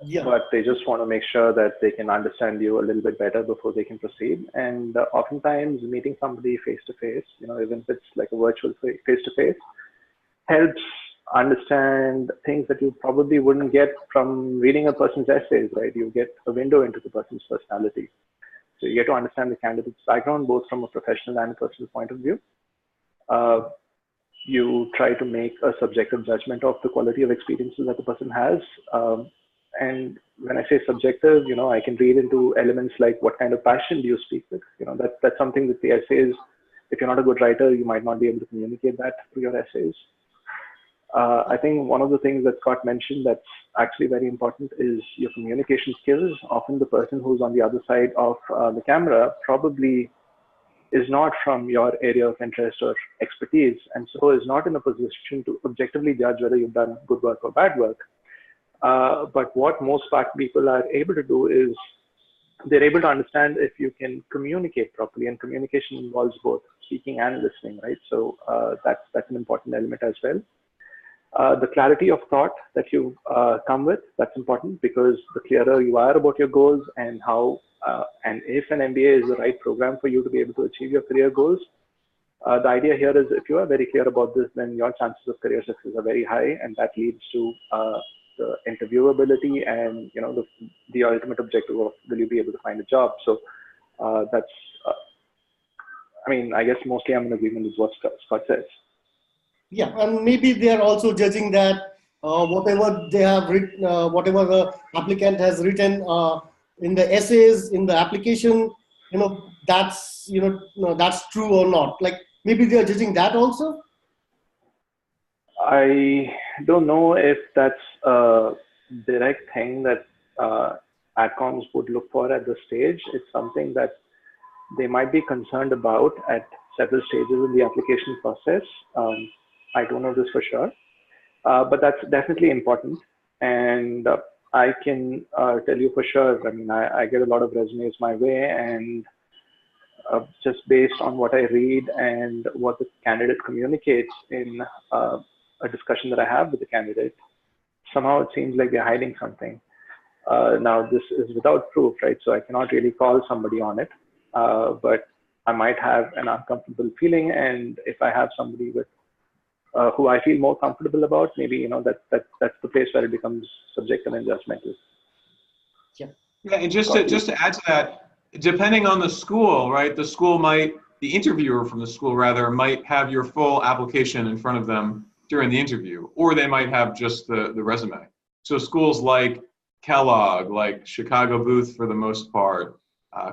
Yeah. but they just want to make sure that they can understand you a little bit better before they can proceed. And oftentimes meeting somebody face to face, even if it's like a virtual face to face, helps understand things that you probably wouldn't get from reading a person's essays, right? You get a window into the person's personality. So you get to understand the candidate's background, both from a professional and a personal point of view. You try to make a subjective judgment of the quality of experiences that the person has. And when I say subjective, I can read into elements like what kind of passion do you speak with? That's something that the essays, if you're not a good writer, you might not be able to communicate that through your essays. I think one of the things that Scott mentioned that's actually very important is your communication skills. Often the person who's on the other side of the camera probably is not from your area of interest or expertise, and so is not in a position to objectively judge whether you've done good work or bad work. But what most people are able to do is they're able to understand if you can communicate properly, and communication involves both speaking and listening, right? So that's an important element as well. The clarity of thought that you come with, that's important, because the clearer you are about your goals and how and if an MBA is the right program for you to be able to achieve your career goals, the idea here is if you are very clear about this, then your chances of career success are very high, and that leads to the interviewability and the ultimate objective of will you be able to find a job. So that's I guess mostly I'm in agreement with what Scott says. Yeah, and maybe they are also judging that whatever they have written, whatever the applicant has written in the essays, in the application, that's that's true or not. Like maybe they are judging that also. I don't know if that's a direct thing that adcoms would look for at this stage. It's something that they might be concerned about at several stages in the application process. I don't know this for sure, but that's definitely important. And I can tell you for sure, I get a lot of resumes my way, and just based on what I read and what the candidate communicates in a discussion that I have with the candidate, somehow it seems like they're hiding something. Now, this is without proof, right? So I cannot really call somebody on it, but I might have an uncomfortable feeling. And if I have somebody with who I feel more comfortable about, maybe that's the place where it becomes subjective and judgmental. Yeah. Yeah, and just to add to that, depending on the school, right? The interviewer from the school rather might have your full application in front of them during the interview, or they might have just the resume. So schools like Kellogg, like Chicago Booth for the most part,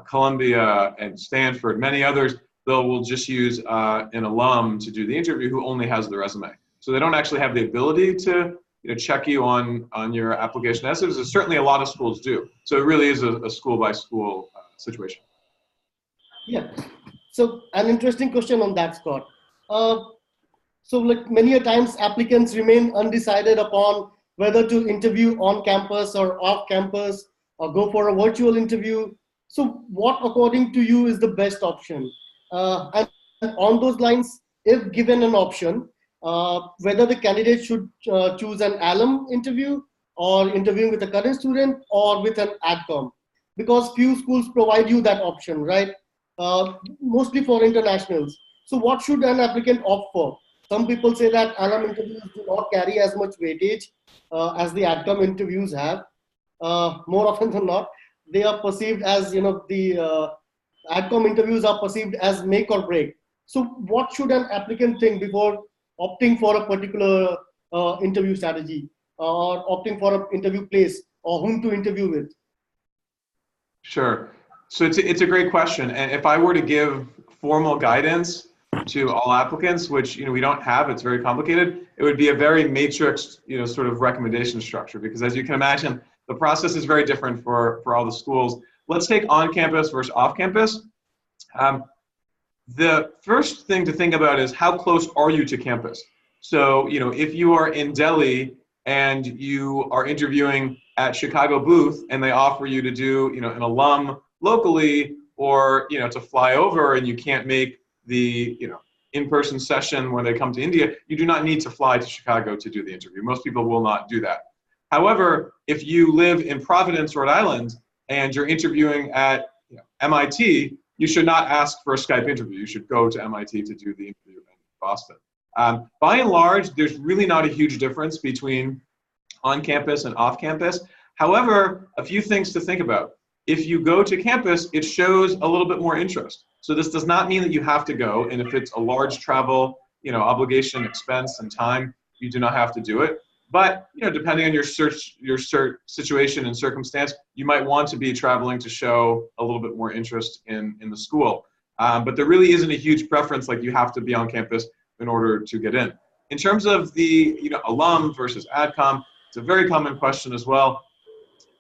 Columbia and Stanford, many others, will just use an alum to do the interview who only has the resume. So they don't actually have the ability to check you on your application essays. Certainly a lot of schools do. So it really is a school by school situation. Yeah. So an interesting question on that, Scott. So like many a times applicants remain undecided upon whether to interview on campus or off campus or go for a virtual interview. So what according to you is the best option? And on those lines, if given an option, whether the candidate should choose an alum interview or interviewing with a current student or with an adcom, because few schools provide you that option, right? Mostly for internationals. So what should an applicant opt for? Some people say that alum interviews do not carry as much weightage as the adcom interviews have. More often than not, they are perceived as, the adcom interviews are perceived as make or break. So what should an applicant think before opting for a particular interview strategy or opting for an interview place or whom to interview with? Sure. So it's a great question. And if I were to give formal guidance to all applicants, which we don't have, it's very complicated, it would be a very matrix, sort of recommendation structure, because as you can imagine, the process is very different for all the schools. Let's take on campus versus off campus. The first thing to think about is how close are you to campus? So, if you are in Delhi and you are interviewing at Chicago Booth and they offer you to do, an alum locally, or, to fly over and you can't make the, in-person session when they come to India, you do not need to fly to Chicago to do the interview. Most people will not do that. However, if you live in Providence, Rhode Island, and you're interviewing at MIT, you should not ask for a Skype interview. You should go to MIT to do the interview in Boston. By and large, there's really not a huge difference between on-campus and off-campus. However, a few things to think about. If you go to campus, it shows a little bit more interest. So this does not mean that you have to go, and if it's a large travel, obligation, expense, and time, you do not have to do it. But depending on your situation and circumstance, you might want to be traveling to show a little bit more interest in the school. But there really isn't a huge preference, like you have to be on campus in order to get in. In terms of the alum versus AdCom, it's a very common question as well.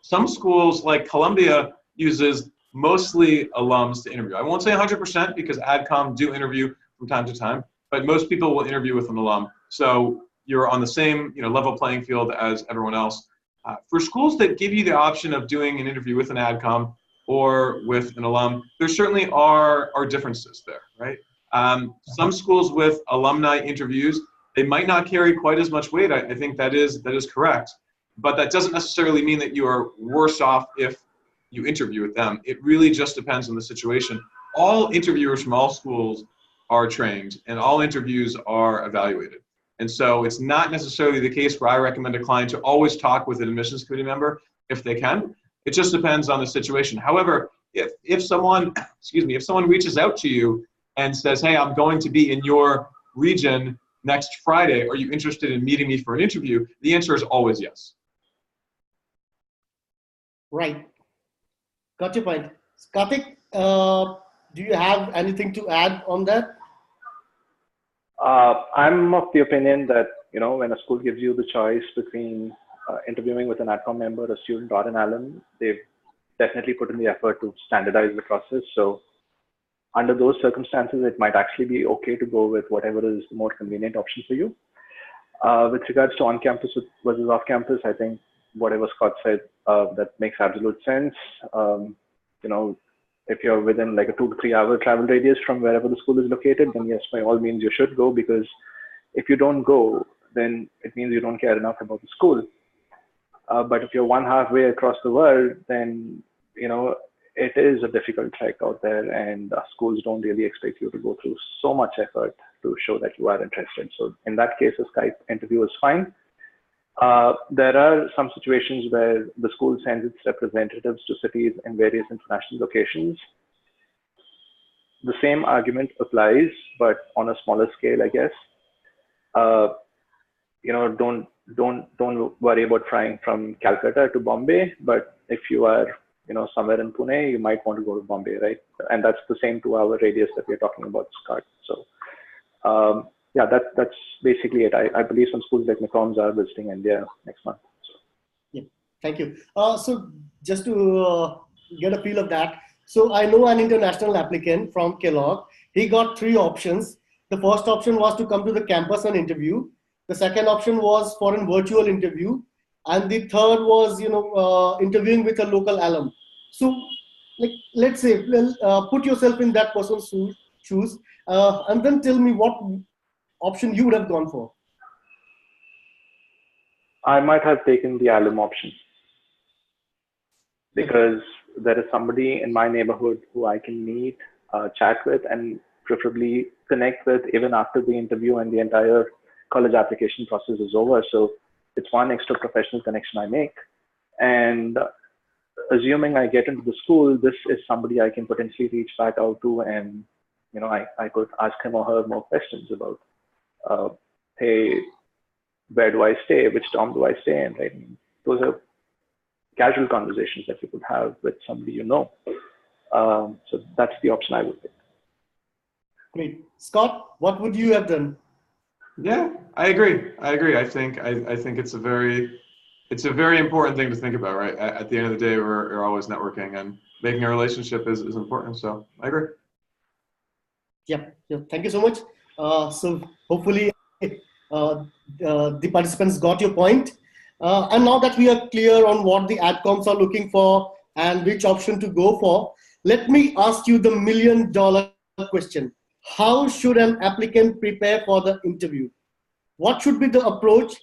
Some schools like Columbia uses mostly alums to interview. I won't say 100% because AdCom do interview from time to time, but most people will interview with an alum. So you're on the same level playing field as everyone else. For schools that give you the option of doing an interview with an AdCom or with an alum, there certainly are differences there, right? Some schools with alumni interviews, they might not carry quite as much weight. I think that is correct. But that doesn't necessarily mean that you are worse off if you interview with them. It really just depends on the situation. All interviewers from all schools are trained and all interviews are evaluated. And so it's not necessarily the case where I recommend a client to always talk with an admissions committee member if they can. It just depends on the situation. However, if someone reaches out to you and says, hey, I'm going to be in your region next Friday, are you interested in meeting me for an interview? The answer is always yes. Right. Got your point. Karthik, do you have anything to add on that? I'm of the opinion that, when a school gives you the choice between interviewing with an AdCom member, a student, or an alum, they've definitely put in the effort to standardize the process. So under those circumstances, it might actually be okay to go with whatever is the more convenient option for you. With regards to on-campus versus off-campus, I think whatever Scott said, that makes absolute sense. If you're within like a 2 to 3 hour travel radius from wherever the school is located, then yes, by all means you should go, because if you don't go, then it means you don't care enough about the school. But if you're one halfway across the world, then, it is a difficult trek out there, and schools don't really expect you to go through so much effort to show that you are interested. So in that case, a Skype interview is fine. There are some situations where the school sends its representatives to cities in various international locations. The same argument applies, but on a smaller scale, I guess. Don't worry about flying from Calcutta to Bombay, but if you are, somewhere in Pune, you might want to go to Bombay, right? And that's the same 2 hour radius that we're talking about, Scott. So, yeah, that's basically it. I believe some schools like McCombs are visiting India next month. So. Yeah, thank you. So just to get a feel of that, so I know an international applicant from Kellogg. He got 3 options. The first option was to come to the campus and interview. The second option was for a virtual interview. And the third was, interviewing with a local alum. So let's say, put yourself in that person's shoes and then tell me what option you would have gone for. I might have taken the alum option, because there is somebody in my neighborhood who I can meet, chat with, and preferably connect with even after the interview and the entire college application process is over. So it's one extra professional connection I make. And assuming I get into the school, this is somebody I can potentially reach back out to, and I could ask him or her more questions about, hey, where do I stay? Which dorm do I stay in? Right? Those are casual conversations that you could have with somebody So that's the option I would pick. Great. Scott, what would you have done? Yeah, I agree. I think it's a very important thing to think about, right? At the end of the day, we're always networking, and making a relationship is important. So I agree. Yeah. Thank you so much. So hopefully the participants got your point. And now that we are clear on what the AdComs are looking for and which option to go for, let me ask you the $1 million question. How should an applicant prepare for the interview? What should be the approach?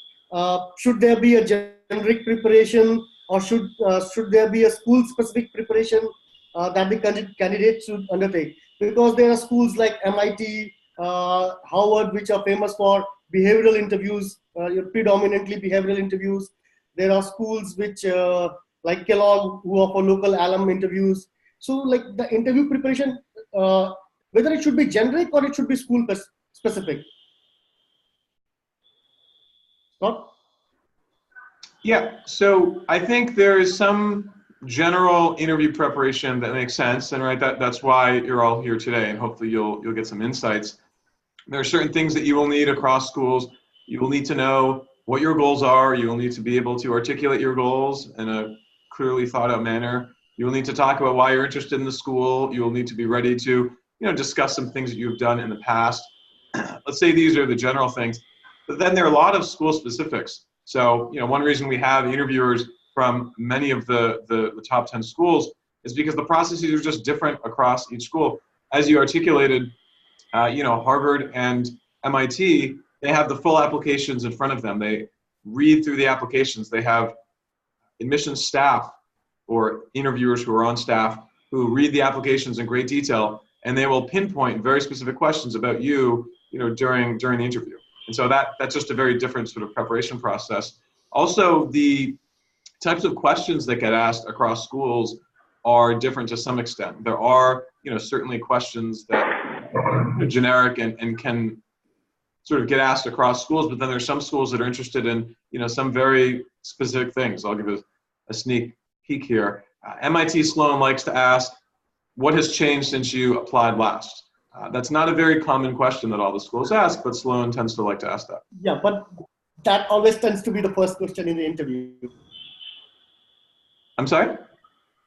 Should there be a general generic preparation, or should there be a school-specific preparation that the candidate should undertake? Because there are schools like MIT, Harvard, which are famous for behavioral interviews, predominantly behavioral interviews. There are schools which, like Kellogg, who offer local alum interviews. So, like the interview preparation, whether it should be generic or it should be school specific. Scott? Yeah, so I think there is some general interview preparation that makes sense, and right, that's why you're all here today, and hopefully you'll get some insights. There are certain things that you will need across schools. You will need to know what your goals are. You will need to be able to articulate your goals in a clearly thought out manner. You will need to talk about why you're interested in the school. You will need to be ready to, discuss some things that you've done in the past. Let's say these are the general things, but then there are a lot of school specifics. So, one reason we have interviewers from many of the top 10 schools is because the processes are just different across each school. As you articulated, Harvard and MIT, they have the full applications in front of them. They read through the applications. They have admissions staff or interviewers who are on staff who read the applications in great detail, and they will pinpoint very specific questions about you, during the interview. And so that's just a very different sort of preparation process. Also, the types of questions that get asked across schools are different to some extent. There are, certainly questions that are generic and can sort of get asked across schools, but then there's some schools that are interested in, some very specific things. I'll give a sneak peek here. MIT Sloan likes to ask, what has changed since you applied last? That's not a very common question that all the schools ask, but Sloan tends to like to ask that. Yeah, but that always tends to be the first question in the interview. I'm sorry?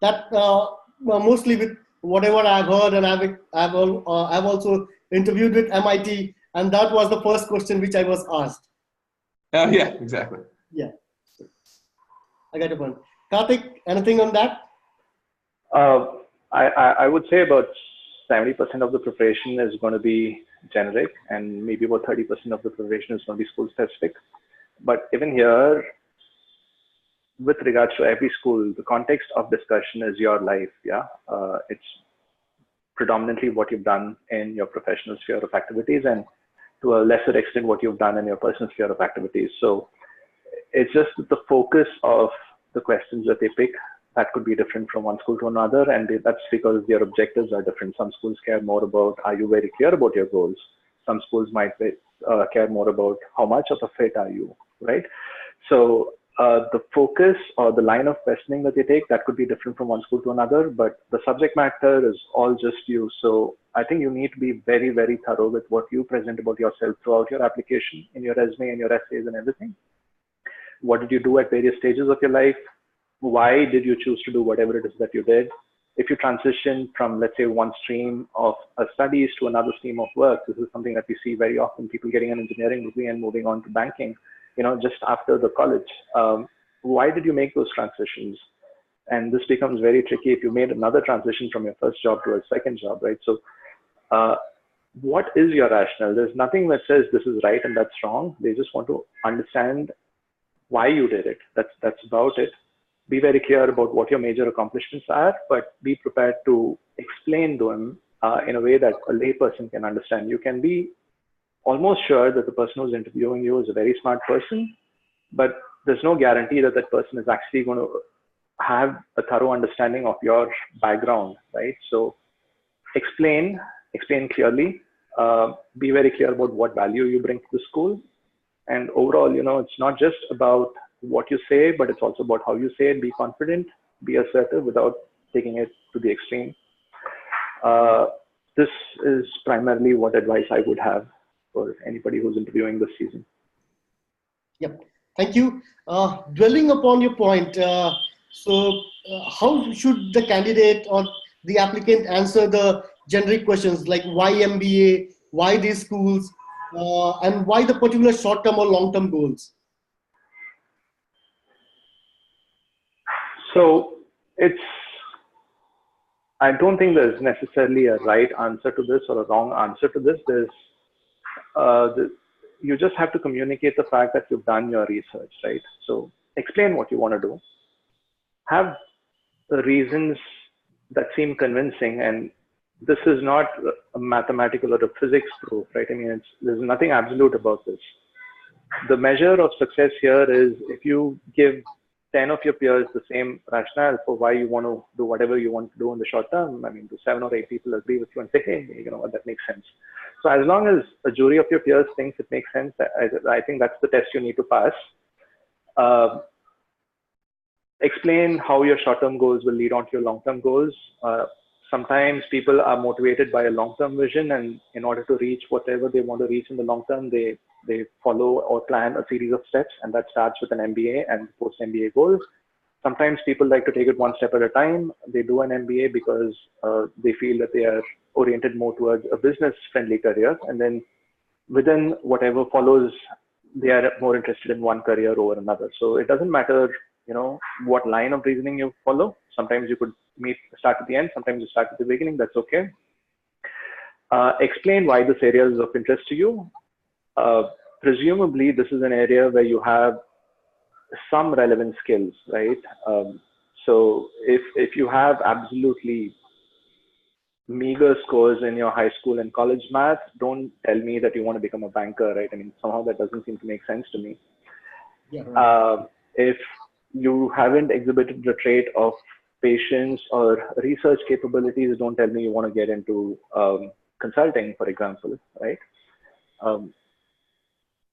That mostly with whatever I've heard, and I've also interviewed with MIT, and that was the first question which I was asked. Yeah, exactly. Yeah, I got a point. Karthik, anything on that? I would say about 70% of the preparation is going to be generic, and maybe about 30% of the preparation is going to be school specific. But even here, with regards to every school, the context of discussion is your life. Yeah, it's predominantly what you've done in your professional sphere of activities, and to a lesser extent what you've done in your personal sphere of activities. So it's just the focus of the questions that they pick that could be different from one school to another, and that's because their objectives are different. Some schools care more about, are you very clear about your goals? Some schools might care more about how much of a fit are you, right? So the focus or the line of questioning that they take, that could be different from one school to another, but the subject matter is all just you. So I think you need to be very, very thorough with what you present about yourself throughout your application, in your resume, in your essays and everything. What did you do at various stages of your life? Why did you choose to do whatever it is that you did? If you transition from, let's say, one stream of studies to another stream of work, this is something that we see very often, people getting an engineering degree and moving on to banking, just after the college. Why did you make those transitions? And this becomes very tricky if you made another transition from your first job to a second job, right? So what is your rationale? There's nothing that says this is right and that's wrong. They just want to understand why you did it. That's about it. Be very clear about what your major accomplishments are, but be prepared to explain them in a way that a layperson can understand. You can be almost sure that the person who's interviewing you is a very smart person, but there's no guarantee that that person is actually going to have a thorough understanding of your background, right? So explain clearly, be very clear about what value you bring to the school. And overall, it's not just about what you say, but it's also about how you say it. Be confident, be assertive without taking it to the extreme. This is primarily what advice I would have for anybody who's interviewing this season. Yep, thank you. Dwelling upon your point, how should the candidate or the applicant answer the generic questions like why MBA, why these schools, and why the particular short-term or long-term goals? So I don't think there's necessarily a right answer to this or a wrong answer to this. You just have to communicate the fact that you've done your research, right? So explain what you want to do, have the reasons that seem convincing, and this is not a mathematical or a physics proof, right? I mean, there's nothing absolute about this. The measure of success here is if you give 10 of your peers the same rationale for why you want to do whatever you want to do in the short term. I mean, do 7 or 8 people agree with you and say, hey, you know what, that makes sense. So as long as a jury of your peers thinks it makes sense, I think that's the test you need to pass. Explain how your short-term goals will lead on to your long-term goals. Sometimes people are motivated by a long-term vision, and in order to reach whatever they want to reach in the long term, they follow or plan a series of steps, and that starts with an MBA and post-MBA goals. Sometimes people like to take it one step at a time. They do an MBA because they feel that they are oriented more towards a business-friendly career, and then within whatever follows, they are more interested in one career over another. So it doesn't matter, you know, what line of reasoning you follow. Sometimes you could start at the end, sometimes you start at the beginning, that's okay. Explain why this area is of interest to you. Presumably, this is an area where you have some relevant skills, right? So if you have absolutely meager scores in your high school and college math, don't tell me that you want to become a banker, right? I mean, somehow that doesn't seem to make sense to me. Yeah, right. If you haven't exhibited the trait of patience or research capabilities, don't tell me you want to get into consulting, for example, right?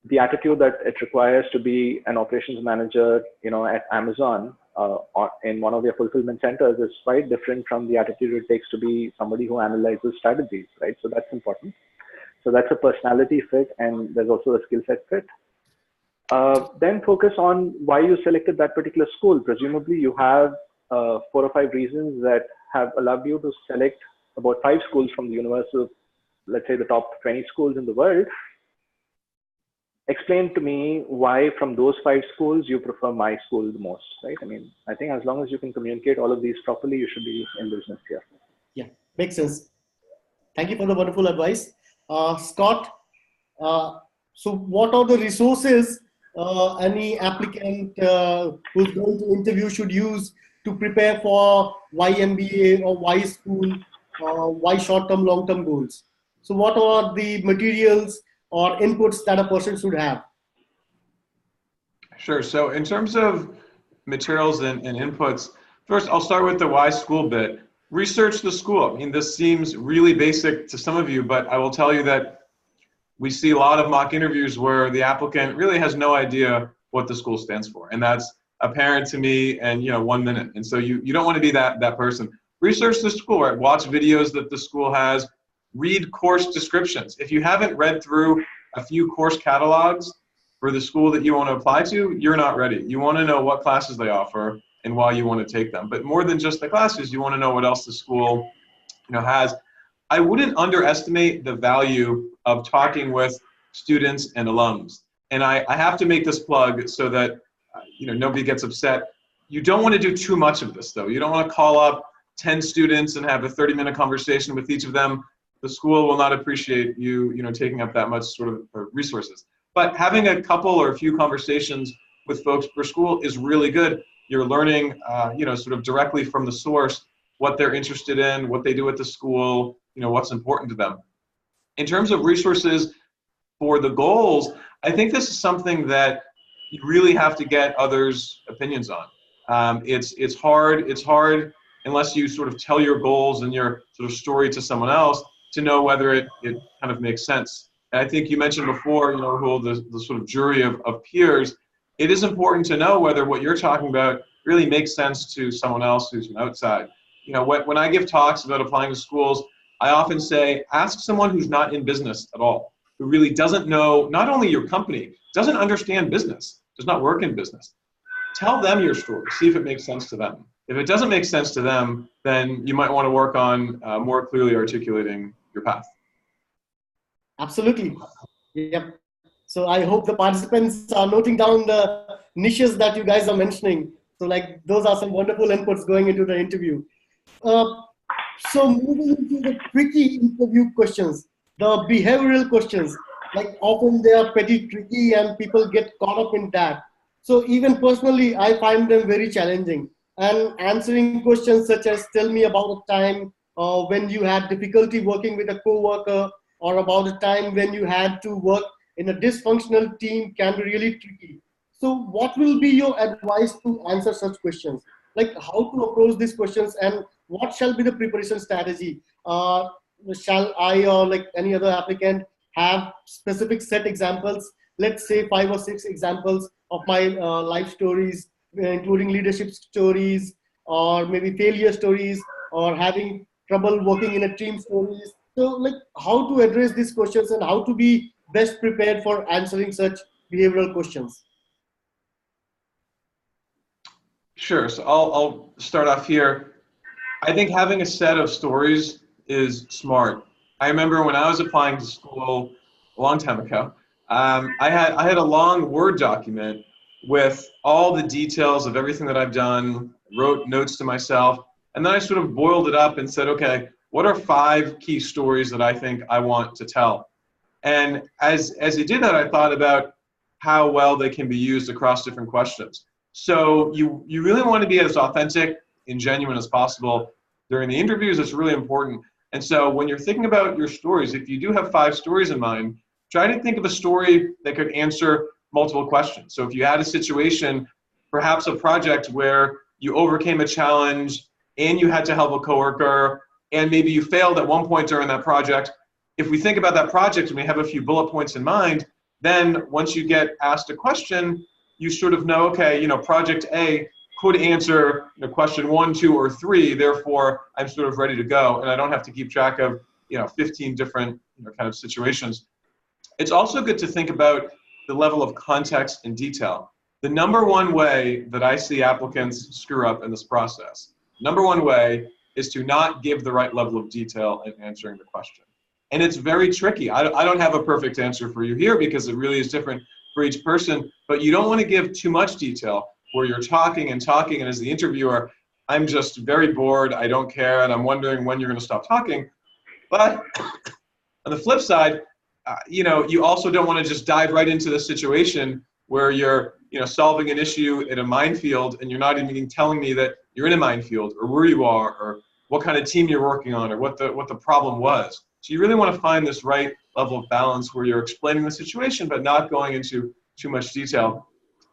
The attitude that it requires to be an operations manager, you know, at Amazon or in one of their fulfillment centers is quite different from the attitude it takes to be somebody who analyzes strategies, right? So that's important. So that's a personality fit, and there's also a skill set fit. Then focus on why you selected that particular school. Presumably you have 4 or 5 reasons that have allowed you to select about 5 schools from the universe of, let's say, the top 20 schools in the world. Explain to me why from those 5 schools you prefer my school the most, right? I mean, I think as long as you can communicate all of these properly, you should be in business here. Yeah, makes sense. Thank you for the wonderful advice. Scott, so what are the resources any applicant who's going to interview should use to prepare for why MBA or why school, why short-term, long-term goals? So what are the materials or inputs that a person should have? Sure. So in terms of materials and inputs, first I'll start with the why school bit. Research the school. I mean, this seems really basic to some of you, but I will tell you that we see a lot of mock interviews where the applicant really has no idea what the school stands for. And that's apparent to me in 1 minute. And so you don't want to be that person. Research the school, right? Watch videos that the school has, read course descriptions. If you haven't read through a few course catalogs for the school that you want to apply to, you're not ready. You want to know what classes they offer and why you want to take them. But more than just the classes, you want to know what else the school has. I wouldn't underestimate the value of talking with students and alums. And I have to make this plug so that nobody gets upset. You don't want to do too much of this, though. You don't want to call up 10 students and have a 30-minute conversation with each of them. The school will not appreciate you, taking up that much sort of resources. But having a couple or a few conversations with folks per school is really good. You're learning, sort of directly from the source what they're interested in, what they do at the school, what's important to them. In terms of resources for the goals, I think this is something that you really have to get others' opinions on. It's hard unless you sort of tell your goals and your sort of story to someone else to know whether it kind of makes sense. And I think you mentioned before, Rahul, the sort of jury of peers. It is important to know whether what you're talking about really makes sense to someone else who's from outside. When I give talks about applying to schools, I often say, ask someone who's not in business at all, who really doesn't know not only your company, doesn't understand business, does not work in business. Tell them your story, see if it makes sense to them. If it doesn't make sense to them, then you might want to work on more clearly articulating your path. Absolutely. Yep. So I hope the participants are noting down the niches that you guys are mentioning. So those are some wonderful inputs going into the interview. So moving into the tricky interview questions, the behavioral questions, often they are pretty tricky and people get caught up in that. So even personally, I find them very challenging. And answering questions such as tell me about a time when you had difficulty working with a coworker, or about a time when you had to work in a dysfunctional team can be really tricky. So what will be your advice to answer such questions? Like how to approach these questions, and what shall be the preparation strategy? Shall I or like any other applicant have specific set examples, let's say 5 or 6 examples of my life stories, including leadership stories, or maybe failure stories, or having trouble working in a team stories? So like how to address these questions and how to be best prepared for answering such behavioral questions? Sure. So I'll start off here. I think having a set of stories is smart. I remember when I was applying to school a long time ago, I had a long Word document with all the details of everything that I've done, wrote notes to myself, and then I sort of boiled it up and said, okay, what are 5 key stories that I think I want to tell? And as I did that, I thought about how well they can be used across different questions. So you really want to be as authentic and genuine as possible during the interviews. It's really important. And so when you're thinking about your stories, if you do have 5 stories in mind, try to think of a story that could answer multiple questions. So if you had a situation, perhaps a project where you overcame a challenge and you had to help a coworker, and maybe you failed at one point during that project, if we think about that project and we have a few bullet points in mind, then once you get asked a question, you sort of know, okay, project A could answer question 1, 2, or 3. Therefore, I'm sort of ready to go, and I don't have to keep track of 15 different kind of situations. It's also good to think about the level of context and detail. The number one way that I see applicants screw up in this process, number one way is to not give the right level of detail in answering the question. And it's very tricky. I don't have a perfect answer for you here because it really is different for each person, but you don't want to give too much detail where you're talking, and as the interviewer, I'm just very bored, I don't care, and I'm wondering when you're going to stop talking. But on the flip side, you also don't want to just dive right into the situation where you're solving an issue in a minefield and you're not even telling me that you're in a minefield or where you are or what kind of team you're working on or what the problem was. So you really want to find this right level of balance where you're explaining the situation but not going into too much detail.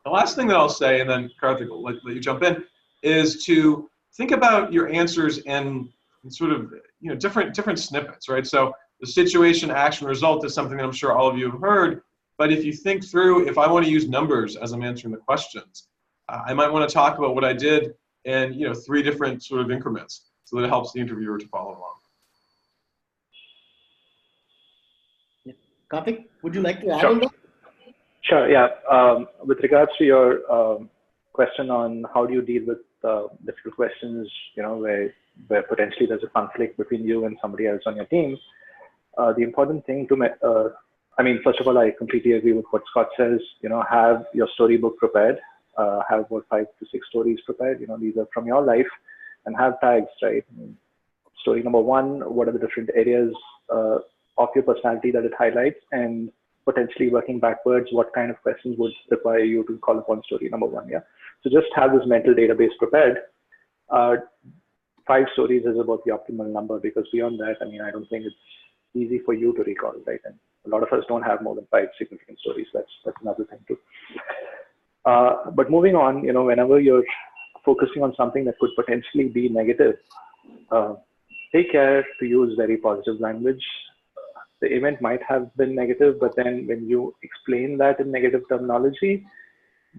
The last thing that I'll say, and then Karthik will let you jump in, is to think about your answers in sort of different snippets, right? So the situation, action, result is something that I'm sure all of you have heard. But if you think through, if I want to use numbers as I'm answering the questions, I might want to talk about what I did in 3 different sort of increments so that it helps the interviewer to follow along. Karthik, would you like to add on that? Sure, yeah. With regards to your question on how do you deal with difficult questions, where potentially there's a conflict between you and somebody else on your team, the important thing first of all, I completely agree with what Scott says. Have your storybook prepared. Have about 5 to 6 stories prepared. These are from your life, and have tags, right? Story number 1, what are the different areas of your personality that it highlights, and potentially working backwards, what kind of questions would require you to call upon story number 1, yeah? So just have this mental database prepared. 5 stories is about the optimal number, because beyond that, I don't think it's easy for you to recall, right? And a lot of us don't have more than 5 significant stories. That's another thing too. But moving on, whenever you're focusing on something that could potentially be negative, take care to use very positive language. The event might have been negative, but then when you explain that in negative terminology,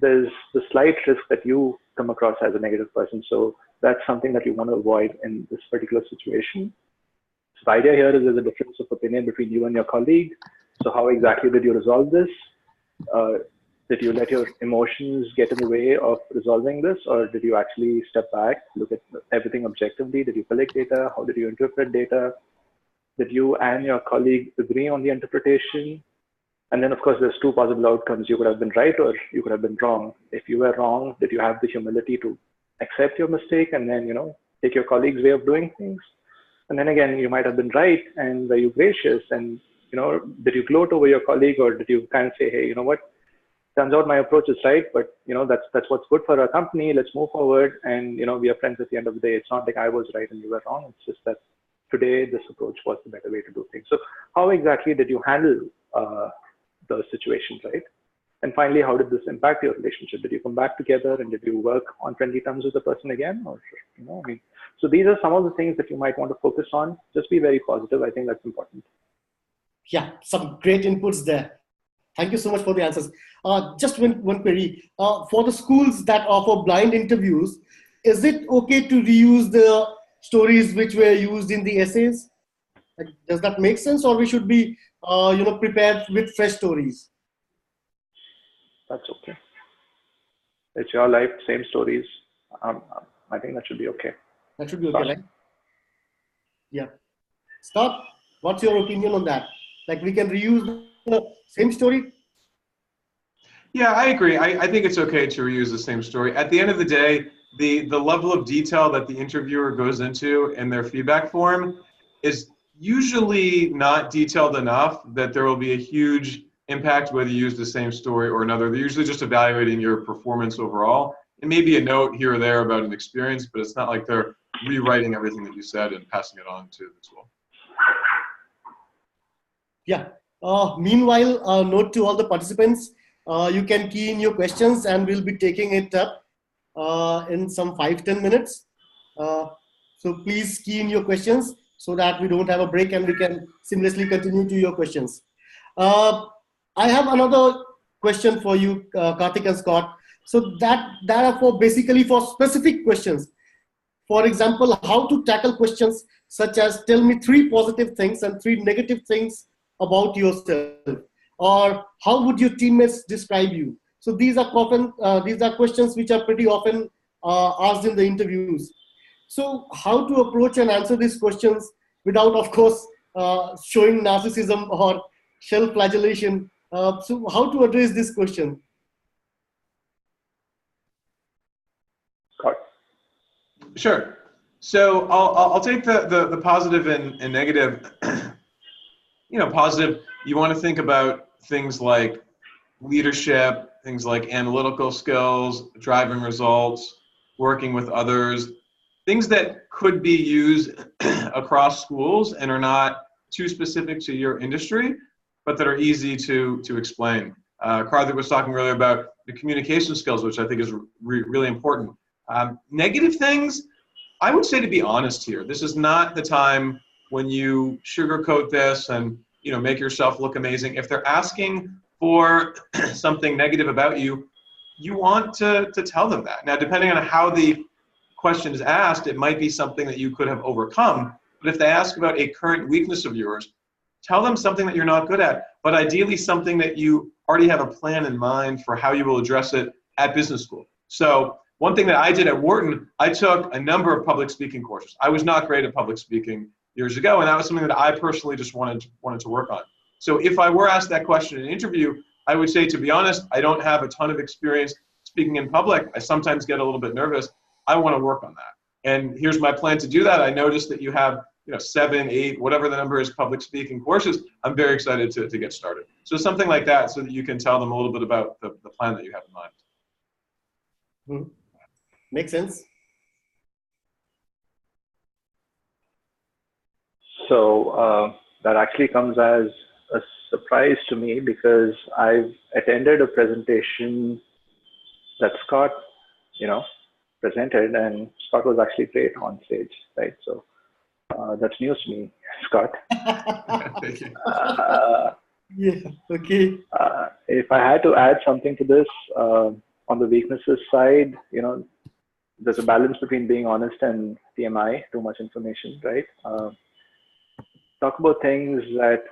there's the slight risk that you come across as a negative person. So that's something that you want to avoid in this particular situation. So the idea here is there's a difference of opinion between you and your colleague. So how exactly did you resolve this? Did you let your emotions get in the way of resolving this, or did you actually step back, look at everything objectively? Did you collect data? How did you interpret data? Did you and your colleague agree on the interpretation? And then, of course, there's 2 possible outcomes. You could have been right or you could have been wrong. If you were wrong, did you have the humility to accept your mistake and then, take your colleague's way of doing things? And then again, you might have been right, and were you gracious? And, did you gloat over your colleague, or did you kind of say, hey, you know what? turns out my approach is right, but that's what's good for our company. Let's move forward, and we are friends at the end of the day. It's not like I was right and you were wrong. It's just that today this approach was the better way to do things. So how exactly did you handle the situation, right? And finally, how did this impact your relationship? Did you come back together, and did you work on friendly terms with the person again? Or, so these are some of the things that you might want to focus on. Just be very positive. I think that's important. Yeah, some great inputs there. Thank you so much for the answers. Just one query. For the schools that offer blind interviews, is it okay to reuse the stories which were used in the essays? Does that make sense, or we should be prepared with fresh stories? That's okay. It's your life, same stories. I think that should be okay. That should be okay, right? Yeah. Scott, what's your opinion on that? Like, we can reuse the same story? Yeah, I agree. I think it's okay to reuse the same story. At the end of the day, the level of detail that the interviewer goes into in their feedback form is usually not detailed enough that there will be a huge impact whether you use the same story or another. They're usually just evaluating your performance overall. And maybe a note here or there about an experience, but it's not like they're rewriting everything that you said and passing it on to the tool. Yeah. Meanwhile, note to all the participants, you can key in your questions and we'll be taking it up in some 5-10 minutes. So please key in your questions so that we don't have a break and we can seamlessly continue to your questions. I have another question for you, Karthik and Scott. So that are basically for specific questions. For example, how to tackle questions such as tell me 3 positive things and 3 negative things about yourself, or how would your teammates describe you? So these are questions which are pretty often asked in the interviews. So how to approach and answer these questions without, of course, showing narcissism or self-flagellation? So how to address this question? Scott. Sure. So I'll take the positive and negative. Positive, you want to think about things like leadership, things like analytical skills, driving results, working with others, things that could be used across schools and are not too specific to your industry, but that are easy to explain. Karthik was talking earlier about the communication skills, which I think is really important. Negative things, I would say to be honest here. This is not the time when you sugarcoat this and make yourself look amazing. If they're asking for something negative about you, you want to tell them that. Now, depending on how the question is asked, it might be something that you could have overcome. But if they ask about a current weakness of yours, tell them something that you're not good at, but ideally something that you already have a plan in mind for how you will address it at business school. So one thing that I did at Wharton, I took a number of public speaking courses. I was not great at public speaking years ago, and that was something that I personally just wanted to work on. So if I were asked that question in an interview, I would say, to be honest, I don't have a ton of experience speaking in public. I sometimes get a little bit nervous. I want to work on that. And here's my plan to do that. I noticed that you have 7, 8, whatever the number is, public speaking courses. I'm very excited to get started. So something like that, so that you can tell them a little bit about the plan that you have in mind. Mm-hmm. Makes sense. So that actually comes as a surprise to me, because I've attended a presentation that Scott, presented, and Scott was actually great on stage, right? So that's news to me, Scott. Thank you. Yeah, okay. If I had to add something to this, on the weaknesses side, there's a balance between being honest and TMI, too much information, right? Talk about things that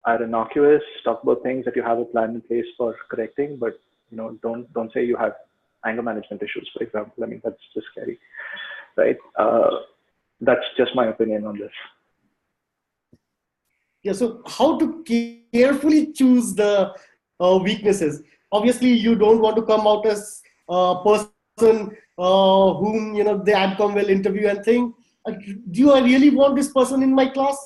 are innocuous, talk about things that you have a plan in place for correcting, but don't say you have anger management issues, for example. I mean, that's just scary, right? That's just my opinion on this. Yeah, so how to carefully choose the weaknesses? Obviously, you don't want to come out as a person whom the AdCom will interview and think, do I really want this person in my class?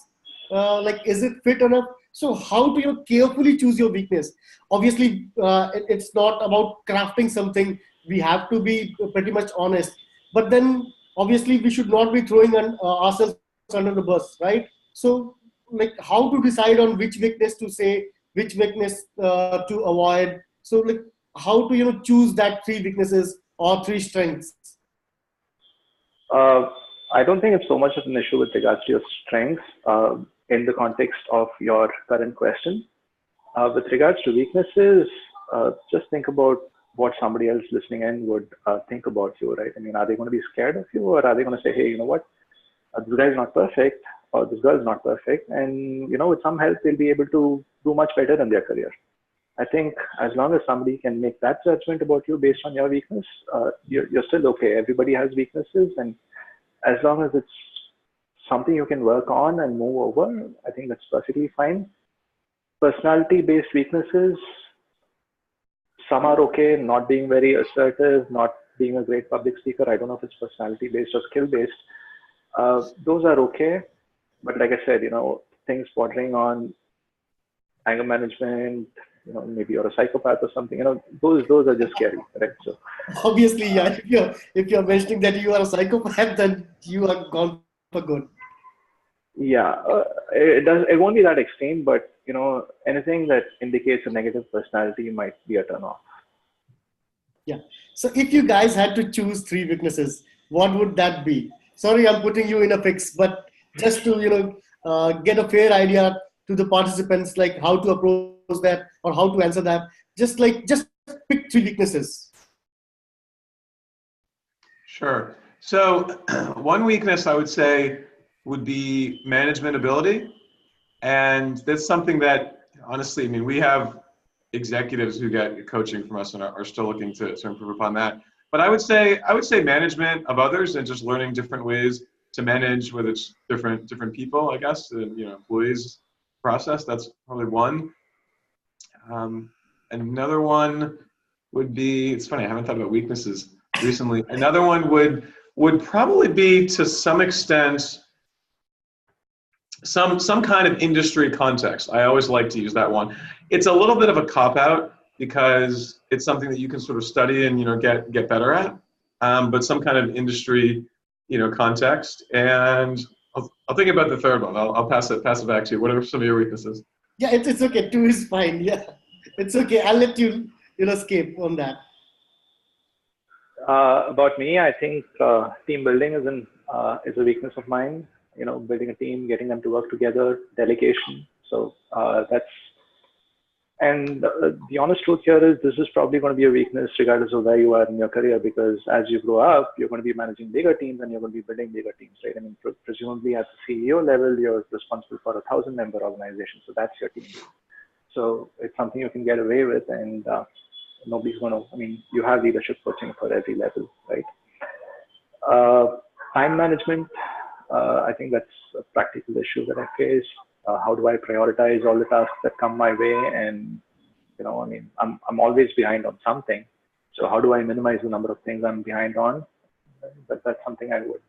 Is it fit enough? So how to carefully choose your weakness? Obviously, it's not about crafting something. We have to be pretty much honest. But then, obviously, we should not be throwing ourselves under the bus, right? So, like, how to decide on which weakness to say, which weakness to avoid. So, like, how to choose that three weaknesses or three strengths. Uh, I don't think it's so much of an issue with regards to your strengths in the context of your current question. With regards to weaknesses, just think about what somebody else listening in would think about you, right? I mean, are they going to be scared of you, or are they going to say, hey, you know what, this guy is not perfect, or this girl is not perfect, and with some help, they'll be able to do much better in their career. I think as long as somebody can make that judgment about you based on your weakness, you're still okay. Everybody has weaknesses, and as long as it's something you can work on and move over, I think that's perfectly fine. Personality-based weaknesses, some are okay, not being very assertive, not being a great public speaker. I don't know if it's personality-based or skill-based. Those are okay. But like I said, things bordering on anger management, maybe you're a psychopath or something, those are just scary, right? So obviously, yeah, if you're mentioning that you are a psychopath, then you are gone for good. Yeah, it won't be that extreme, but anything that indicates a negative personality might be a turn off. Yeah. So if you guys had to choose three weaknesses, what would that be? Sorry, I'm putting you in a fix, but just to get a fair idea to the participants, like how to approach that or how to answer that. Just pick three weaknesses. Sure. So one weakness I would say would be management ability. And that's something that, honestly, I mean, we have executives who get coaching from us and are still looking to improve upon that. But I would say management of others and just learning different ways to manage with its different people, I guess, and employees process. That's probably one. And another one would be, it's funny, I haven't thought about weaknesses recently. Another one would probably be, to some extent, some kind of industry context. I always like to use that one. It's a little bit of a cop-out because it's something that you can sort of study and get better at, but some kind of industry context. And I'll think about the third one. I'll pass it back to you. What are some of your weaknesses? Yeah, it's okay. Two is fine. Yeah, it's okay. I'll let you escape on that. About me, I think team building is a weakness of mine. Building a team, getting them to work together, delegation. So the honest truth here is this is probably going to be a weakness regardless of where you are in your career, because as you grow up, you're going to be managing bigger teams and you're going to be building bigger teams, right? I mean, presumably at the CEO level, you're responsible for 1,000-member organization. So that's your team. So it's something you can get away with, and nobody's going to, I mean, you have leadership coaching for every level, right? Time management, I think that's a practical issue that I face. How do I prioritize all the tasks that come my way? And, I mean, I'm always behind on something. So how do I minimize the number of things I'm behind on? That's something I would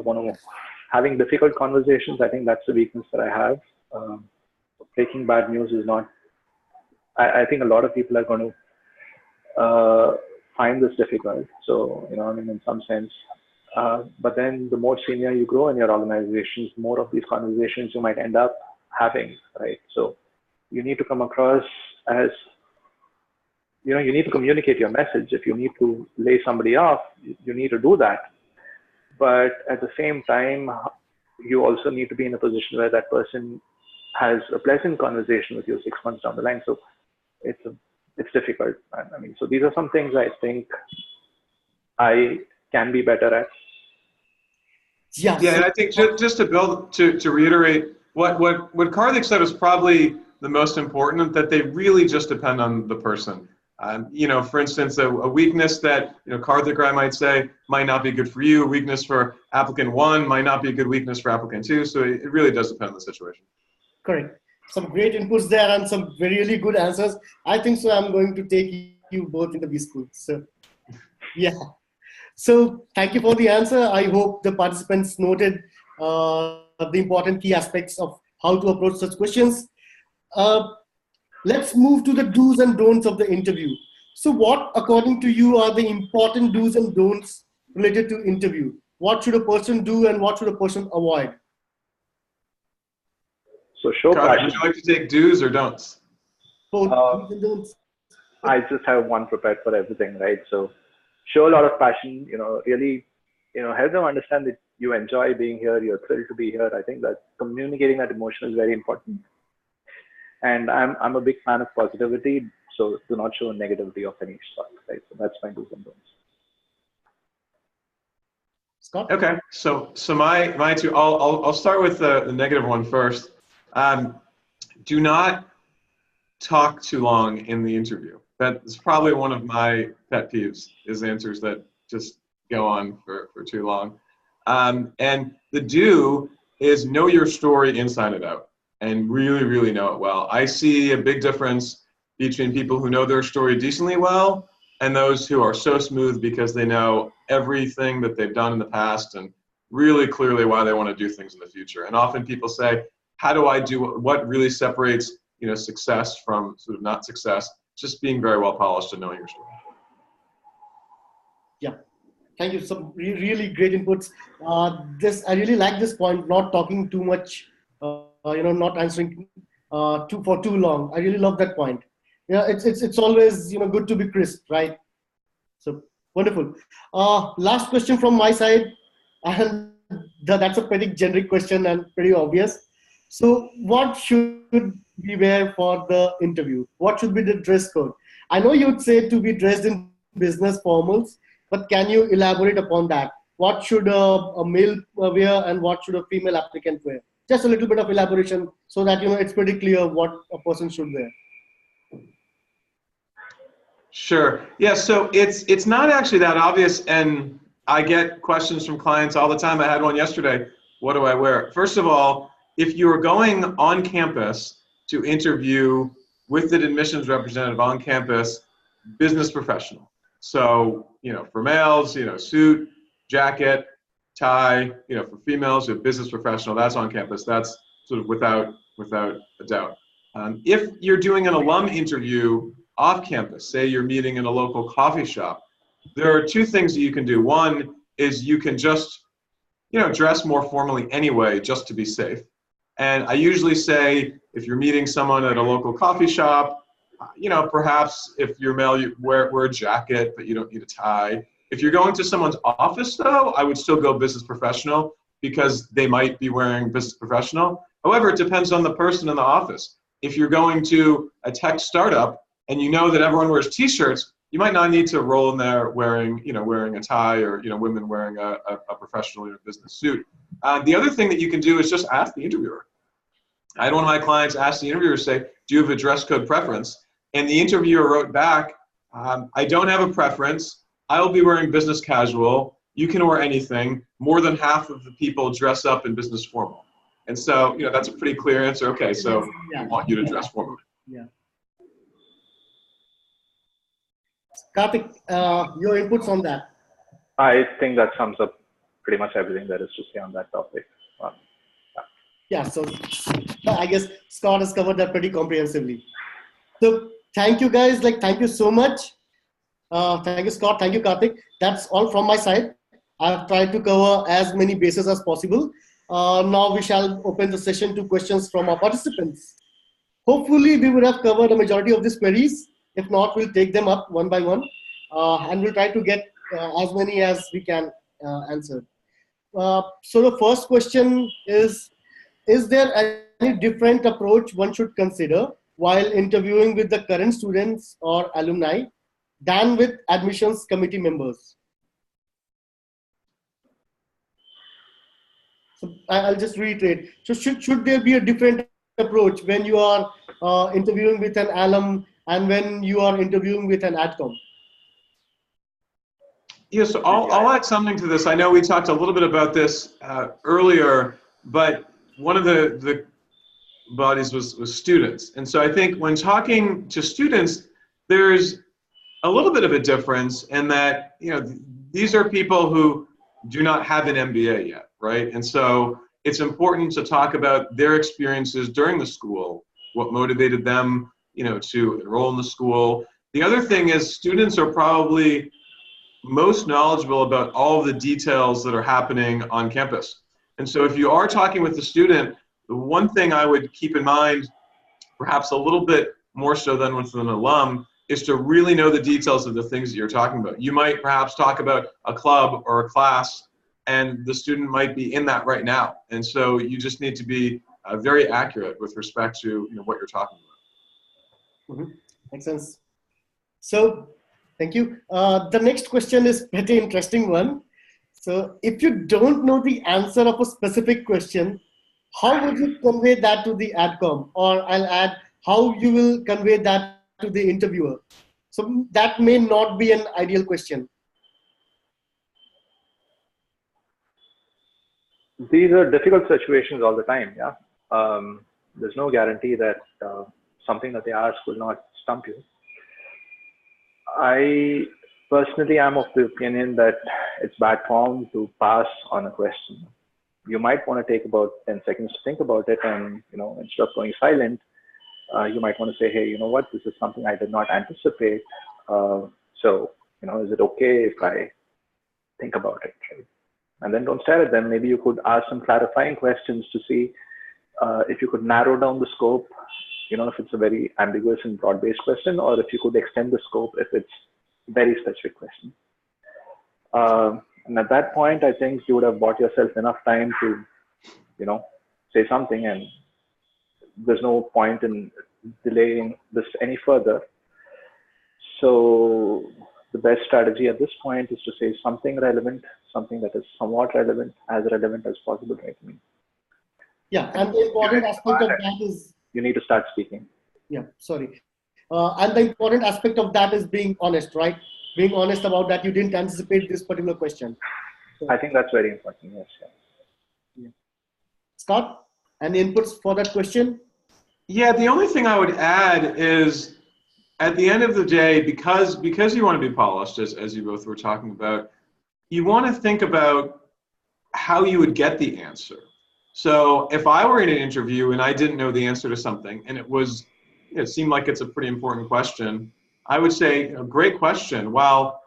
want to, having difficult conversations. I think that's the weakness that I have. Breaking bad news is not, I think a lot of people are going to find this difficult. So, I mean, in some sense, but then the more senior you grow in your organizations, more of these conversations you might end up having, right? So you need to come across as, you need to communicate your message. If you need to lay somebody off, you need to do that. But at the same time, you also need to be in a position where that person has a pleasant conversation with you 6 months down the line. So it's difficult. I mean, so these are some things I think I can be better at. Yeah, and I think just to build, to reiterate, what Karthik said is probably the most important, that they really just depend on the person. For instance, a weakness that Karthik or I might say might not be good for you. A weakness for applicant 1 might not be a good weakness for applicant 2. So it really does depend on the situation. Correct. Some great inputs there and some really good answers. I think so. I'm going to take you both in the B school. So, yeah. So thank you for the answer. I hope the participants noted the important key aspects of how to approach such questions. Let's move to the do's and don'ts of the interview. So what, according to you, are the important do's and don'ts related to interview? What should a person do and what should a person avoid? So show Karthik, passion. would you like to take do's or don'ts? Both do's and don'ts. I just have one prepared for everything, right? So show a lot of passion, really, help them understand that you enjoy being here, you're thrilled to be here. I think that communicating that emotion is very important. And I'm a big fan of positivity, so do not show negativity of any sort, right? So that's my do's and don'ts. Scott? Okay, so my two. I'll start with the negative one first. Do not talk too long in the interview. That's probably one of my pet peeves, is answers that just go on for too long. And the do is know your story inside and out, and really, really know it well. I see a big difference between people who know their story decently well and those who are so smooth because they know everything that they've done in the past and really clearly why they want to do things in the future. And often people say, how do I do, what really separates success from sort of not success? Just being very well polished and knowing your story. Yeah, thank you. Some really great inputs. I really like this point, not talking too much, not answering for too long. I really love that point. Yeah, it's always good to be crisp, right? So wonderful. Last question from my side, and that's a pretty generic question and pretty obvious. So what should we wear for the interview? What should be the dress code? I know you'd say to be dressed in business formals, but can you elaborate upon that? What should a male wear and what should a female applicant wear? Just a little bit of elaboration so that it's pretty clear what a person should wear. Sure. Yeah, so it's not actually that obvious, and I get questions from clients all the time. I had one yesterday. What do I wear? First of all, if you're going on campus to interview with an admissions representative on campus, business professional. So, for males, suit, jacket, tie, for females, business professional, that's on campus. That's sort of without a doubt. If you're doing an alum interview off campus, say you're meeting in a local coffee shop, there are two things that you can do. One is you can just, dress more formally anyway, just to be safe. And I usually say, if you're meeting someone at a local coffee shop, perhaps if you're male, you wear a jacket, but you don't need a tie. If you're going to someone's office, though, I would still go business professional because they might be wearing business professional. However, it depends on the person in the office. If you're going to a tech startup and you know that everyone wears t-shirts, you might not need to roll in there wearing a tie, or women wearing a professional business suit. The other thing that you can do is just ask the interviewer. I had one of my clients ask the interviewer, say, do you have a dress code preference? And the interviewer wrote back, I don't have a preference. I'll be wearing business casual. You can wear anything. More than half of the people dress up in business formal. And so, that's a pretty clear answer. Okay, so I want you to dress formally. Yeah. Karthik, your inputs on that? I think that sums up pretty much everything there is to say on that topic. Yeah, so I guess Scott has covered that pretty comprehensively. So thank you guys, thank you so much. Thank you, Scott. Thank you, Karthik. That's all from my side. I've tried to cover as many bases as possible. Now we shall open the session to questions from our participants. Hopefully we would have covered a majority of these queries. If not, we'll take them up one by one, and we'll try to get as many as we can answered. So the first question is there any different approach one should consider while interviewing with the current students or alumni than with admissions committee members? So I'll just reiterate. So should there be a different approach when you are interviewing with an alum and when you are interviewing with an adcom? Yes, so I'll add something to this. I know we talked a little bit about this earlier, but one of the bodies was students. And so I think when talking to students, there's a little bit of a difference in that, these are people who do not have an MBA yet, right? And so it's important to talk about their experiences during the school, what motivated them, to enroll in the school. The other thing is students are probably most knowledgeable about all of the details that are happening on campus. And so if you are talking with the student, the one thing I would keep in mind, perhaps a little bit more so than with an alum, is to really know the details of the things that you're talking about. You might perhaps talk about a club or a class, and the student might be in that right now. And so you just need to be very accurate with respect to what you're talking about. Mm-hmm. Makes sense. So, thank you. The next question is pretty interesting one. So, if you don't know the answer of a specific question, how would you convey that to the adcom? Or I'll add, how you will convey that to the interviewer? So that may not be an ideal question. These are difficult situations all the time. Yeah. There's no guarantee that something that they ask will not stump you. I personally am of the opinion that it's bad form to pass on a question. You might want to take about 10 seconds to think about it, and instead of going silent, you might want to say, hey, you know what, this is something I did not anticipate. So, is it okay if I think about it? Right? And then don't stare at them. Maybe you could ask some clarifying questions to see if you could narrow down the scope, if it's a very ambiguous and broad-based question, or if you could extend the scope if it's a very specific question. And at that point, I think you would have bought yourself enough time to, say something, and there's no point in delaying this any further. So the best strategy at this point is to say something relevant, something that is somewhat relevant, as relevant as possible, right? Yeah, and the important aspect of that is... You need to start speaking. Yeah, sorry. And the important aspect of that is being honest, right? Being honest about that you didn't anticipate this particular question. So, I think that's very important, yes. Yeah. Scott, any inputs for that question? Yeah, the only thing I would add is, at the end of the day, because you want to be polished, as you both were talking about, you want to think about how you would get the answer. So if I were in an interview and I didn't know the answer to something, and it seemed like it's a pretty important question, I would say, great question. Well,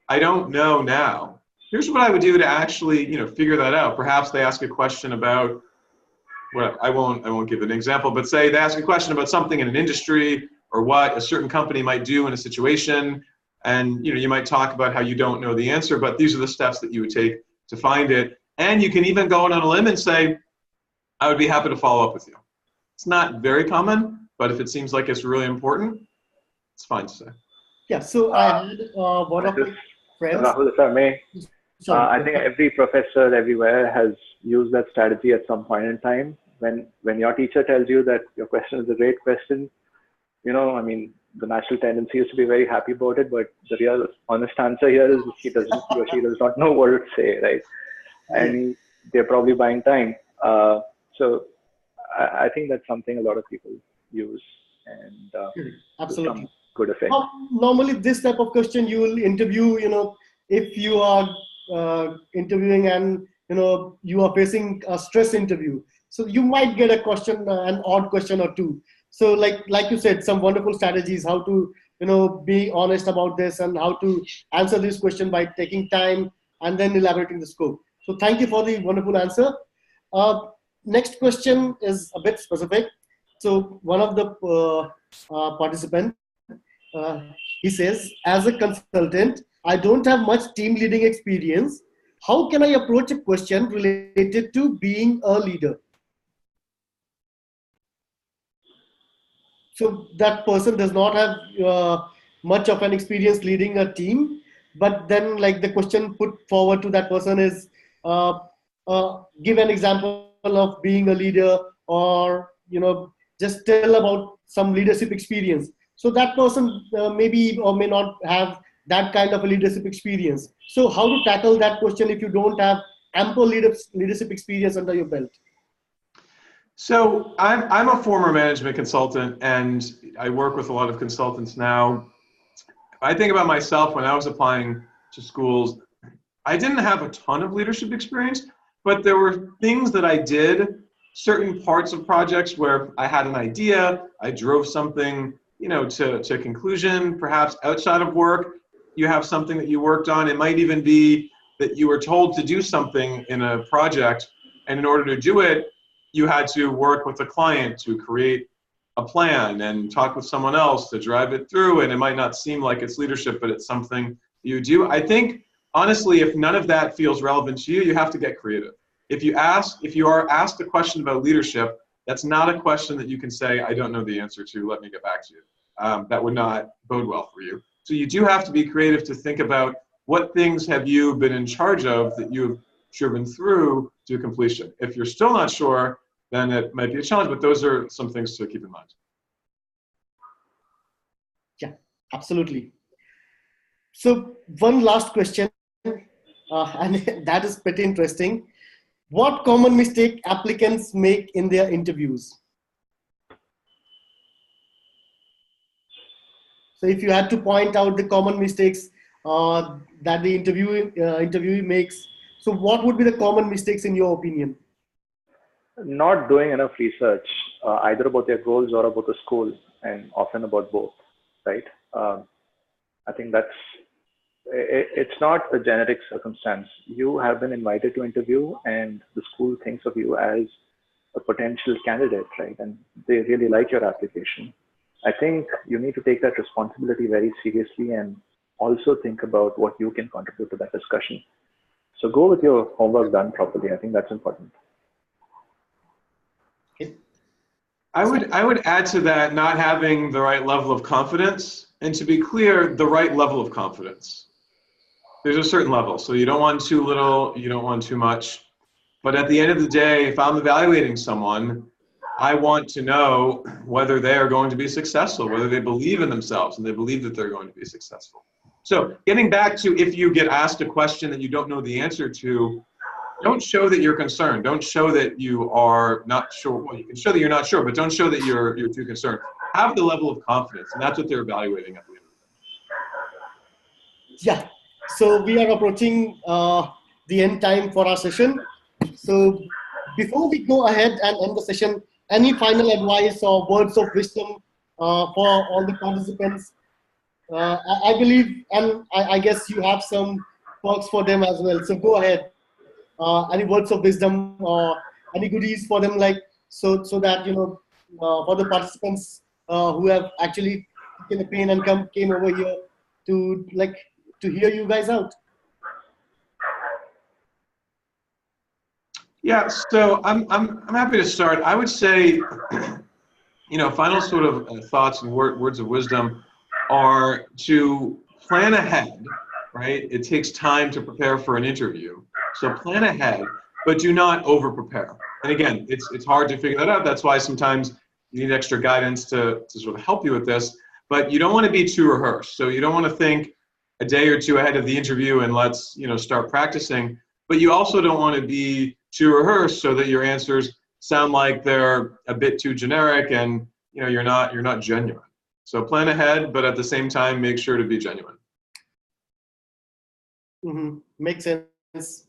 I don't know now. Here's what I would do to actually, figure that out. Perhaps they ask a question about, well, I won't give an example, but say they ask a question about something in an industry or what a certain company might do in a situation. And, you might talk about how you don't know the answer, but these are the steps that you would take to find it. And you can even go out on a limb and say, I would be happy to follow up with you. It's not very common, but if it seems like it's really important, it's fine to say. Yeah, so I had one of my friends. Rahul, if I may, I think every professor everywhere has used that strategy at some point in time. When your teacher tells you that your question is a great question, the natural tendency is to be very happy about it, but the real honest answer here is he or she does not know what to say, right? And they're probably buying time. So I think that's something a lot of people use, and absolutely good effect. Normally, this type of question you will interview, if you are interviewing and you are facing a stress interview, so you might get a question, an odd question or two. So like you said, some wonderful strategies how to be honest about this and how to answer this question by taking time and then elaborating the scope. So thank you for the wonderful answer. Next question is a bit specific. So one of the participants, he says, as a consultant, I don't have much team leading experience. How can I approach a question related to being a leader? So that person does not have much of an experience leading a team, but then the question put forward to that person is, give an example of being a leader, or just tell about some leadership experience. So that person maybe or may not have that kind of a leadership experience. So how to tackle that question if you don't have ample leadership experience under your belt? So I'm a former management consultant, and I work with a lot of consultants now. I think about myself when I was applying to schools, I didn't have a ton of leadership experience, but there were things that I did, certain parts of projects where I had an idea, I drove something, to conclusion, perhaps outside of work, you have something that you worked on. It might even be that you were told to do something in a project, and in order to do it, you had to work with the client to create a plan and talk with someone else to drive it through, and it might not seem like it's leadership, but it's something you do. I think, honestly, if none of that feels relevant to you, you have to get creative. If you are asked a question about leadership, that's not a question that you can say, I don't know the answer to, let me get back to you. That would not bode well for you. So you do have to be creative to think about what things have you been in charge of that you've driven through to completion. If you're still not sure, then it might be a challenge, but those are some things to keep in mind. Yeah, absolutely. So one last question, and that is pretty interesting. What common mistake applicants make in their interviews? So if you had to point out the common mistakes that the interviewee makes, so what would be the common mistakes in your opinion? Not doing enough research, either about their goals or about the school, and often about both, right? I think it's not a generic circumstance. You have been invited to interview, and the school thinks of you as a potential candidate, right? And they really like your application. I think you need to take that responsibility very seriously and also think about what you can contribute to that discussion. So go with your homework done properly. I think that's important. I would add to that not having the right level of confidence, and to be clear, the right level of confidence. There's a certain level, so you don't want too little, you don't want too much. But at the end of the day, if I'm evaluating someone, I want to know whether they are going to be successful, whether they believe in themselves and they believe that they're going to be successful. So getting back to, if you get asked a question that you don't know the answer to, don't show that you're concerned. Don't show that you are not sure. Well, you can show that you're not sure, but don't show that you're too concerned. Have the level of confidence, and that's what they're evaluating at the end of the day. Yeah. So we are approaching the end time for our session. So before we go ahead and end the session, any final advice or words of wisdom for all the participants? I believe, and I guess you have some perks for them as well. So go ahead. Any words of wisdom or any goodies for them, like so that for the participants who have actually taken a pain and came over here to hear you guys out. Yeah, so I'm happy to start. I would say, final sort of thoughts and words of wisdom are to plan ahead, right? It takes time to prepare for an interview. So plan ahead, but do not over-prepare. And again, it's hard to figure that out. That's why sometimes you need extra guidance to sort of help you with this. But you don't want to be too rehearsed. So you don't want to think a day or two ahead of the interview and let's start practicing. But you also don't want to be too rehearsed so that your answers sound like they're a bit too generic and you're not genuine. So plan ahead, but at the same time, make sure to be genuine. Mm-hmm. Makes sense.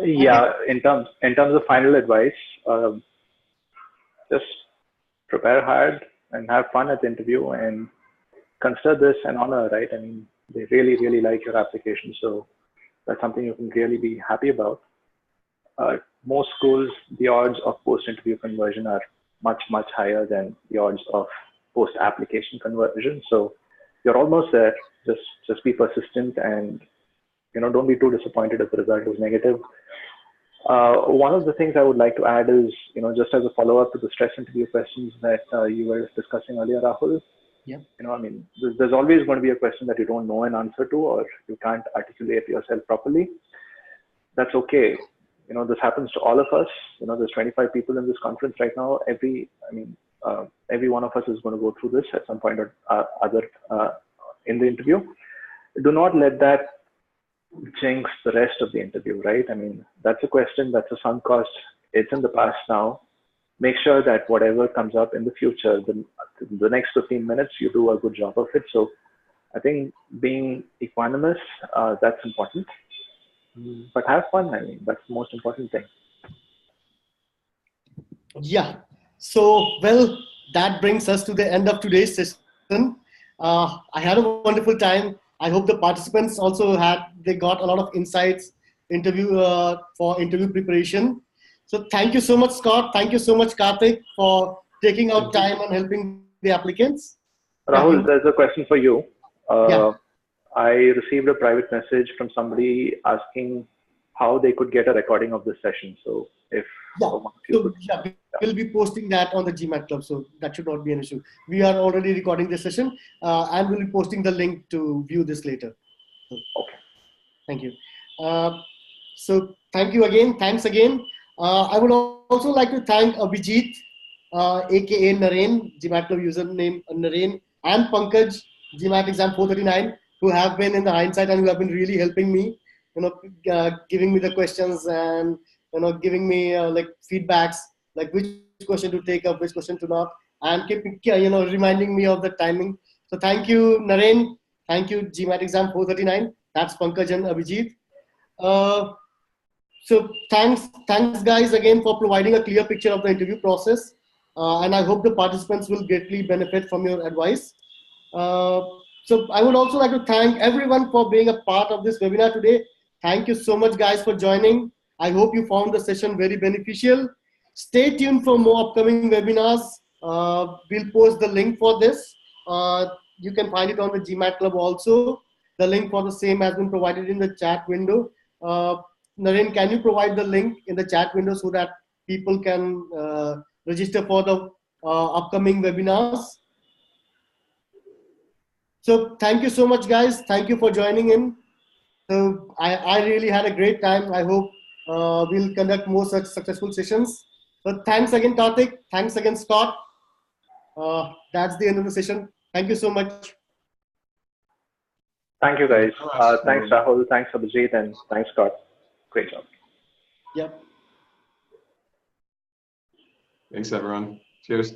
Yeah, in terms of final advice, just prepare hard and have fun at the interview and consider this an honor, right? I mean, they really, really like your application, so that's something you can really be happy about. Most schools, the odds of post-interview conversion are much, much higher than the odds of post-application conversion. So you're almost there. Just be persistent and don't be too disappointed if the result is negative. One of the things I would like to add is, just as a follow-up to the stress interview questions that you were discussing earlier, Rahul. Yeah. There's always going to be a question that you don't know an answer to, or you can't articulate yourself properly. That's okay. This happens to all of us. There's 25 people in this conference right now. Every one of us is going to go through this at some point or other in the interview. Do not let that jinx the rest of the interview, right? I mean, that's a question, that's a sunk cost. It's in the past now. Make sure that whatever comes up in the future, the next 15 minutes, you do a good job of it. So I think being equanimous, that's important. but have fun. I mean, that's the most important thing. Yeah. So, well, that brings us to the end of today's session. I had a wonderful time. I hope the participants also they got a lot of insights for interview preparation. So thank you so much, Scott. Thank you so much, Karthik, for taking out time and helping the applicants. Rahul, there's a question for you. Yeah. I received a private message from somebody asking how they could get a recording of this session. So if we'll be posting that on the GMAT Club, so that should not be an issue. We are already recording this session, and we'll be posting the link to view this later. So, okay. Thank you. So thank you again. Thanks again. I would also like to thank Abhijit, aka Naren, GMAT Club username Naren, and Pankaj, GMAT Exam 439, who have been in the hindsight and who have been really helping me, giving me the questions and giving me like feedbacks, like which question to take up, which question to not, and keeping reminding me of the timing. So thank you, Naren. Thank you, GMAT Exam 439. That's Pankaj and Abhijit. So thanks guys again for providing a clear picture of the interview process, and I hope the participants will greatly benefit from your advice. So I would also like to thank everyone for being a part of this webinar today. Thank you so much guys for joining. I hope you found the session very beneficial. Stay tuned for more upcoming webinars. We'll post the link for this. You can find it on the GMAT Club also. The link for the same has been provided in the chat window. Naren, can you provide the link in the chat window so that people can register for the upcoming webinars? So thank you so much, guys. Thank you for joining in. So I really had a great time. I hope we'll conduct more such successful sessions. So thanks again, Karthik. Thanks again, Scott. That's the end of the session. Thank you so much. Thank you, guys. Thanks, Rahul. Thanks, Abhijit. And thanks, Scott. Great job. Yep. Thanks, everyone. Cheers.